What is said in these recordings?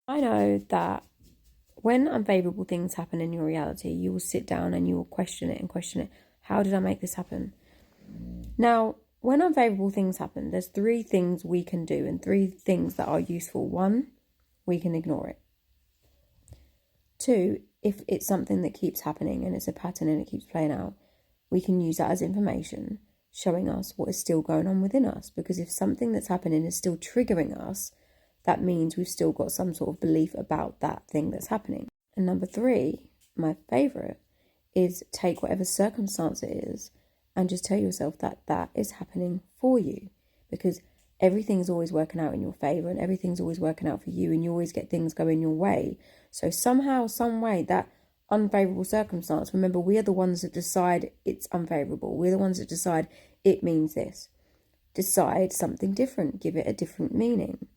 I know that when unfavourable things happen in your reality, you will sit down and you will question it and question it. How did I make this happen? Now, when unfavourable things happen, there's 3 things we can do and 3 things that are useful. 1, we can ignore it. 2, if it's something that keeps happening and it's a pattern and it keeps playing out, we can use that as information showing us what is still going on within us. Because if something that's happening is still triggering us, that means we've still got some sort of belief about that thing that's happening. And number 3, my favourite, is take whatever circumstance it is and just tell yourself that that is happening for you. Because everything's always working out in your favour and everything's always working out for you and you always get things going your way. So somehow, some way, that unfavourable circumstance, remember, we are the ones that decide it's unfavourable. We're the ones that decide it means this. Decide something different. Give it a different meaning.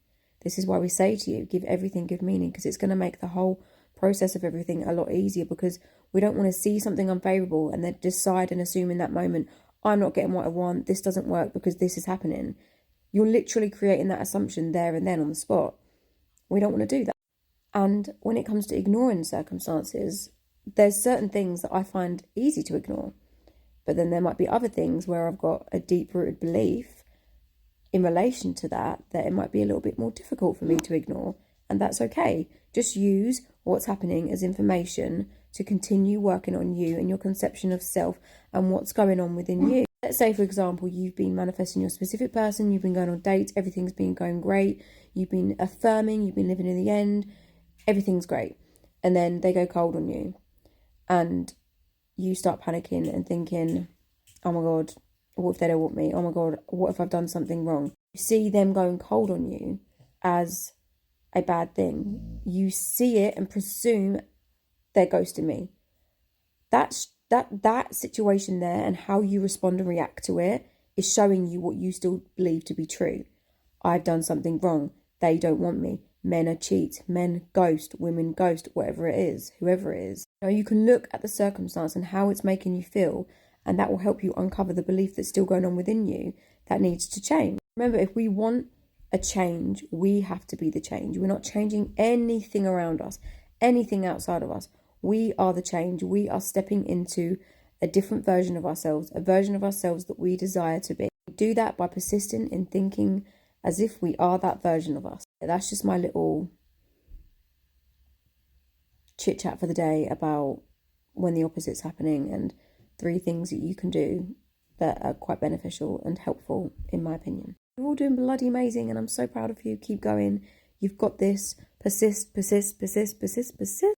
This is why we say to you, give everything good meaning, because it's going to make the whole process of everything a lot easier, because we don't want to see something unfavourable and then decide and assume in that moment, I'm not getting what I want, this doesn't work because this is happening. You're literally creating that assumption there and then on the spot. We don't want to do that. And when it comes to ignoring circumstances, there's certain things that I find easy to ignore. But then there might be other things where I've got a deep-rooted belief in relation to that it might be a little bit more difficult for me to ignore. And that's okay. Just use what's happening as information to continue working on you and your conception of self and what's going on within you. Let's say, for example, you've been manifesting your specific person, you've been going on dates, everything's been going great, you've been affirming, you've been living in the end, everything's great. And then they go cold on you and you start panicking and thinking, oh my God, what if they don't want me? Oh my God, what if I've done something wrong? You see them going cold on you as a bad thing. You see it and presume they're ghosting me. That situation there and how you respond and react to it is showing you what you still believe to be true. I've done something wrong. They don't want me. Men are cheats. Men ghost. Women ghost. Whatever it is. Whoever it is. Now you can look at the circumstance and how it's making you feel, and that will help you uncover the belief that's still going on within you that needs to change. Remember, if we want a change, we have to be the change. We're not changing anything around us, anything outside of us. We are the change. We are stepping into a different version of ourselves, a version of ourselves that we desire to be. We do that by persisting in thinking as if we are that version of us. That's just my little chit chat for the day about when the opposite's happening and 3 things that you can do that are quite beneficial and helpful, in my opinion. You're all doing bloody amazing and I'm so proud of you. Keep going. You've got this. Persist, persist, persist, persist, persist.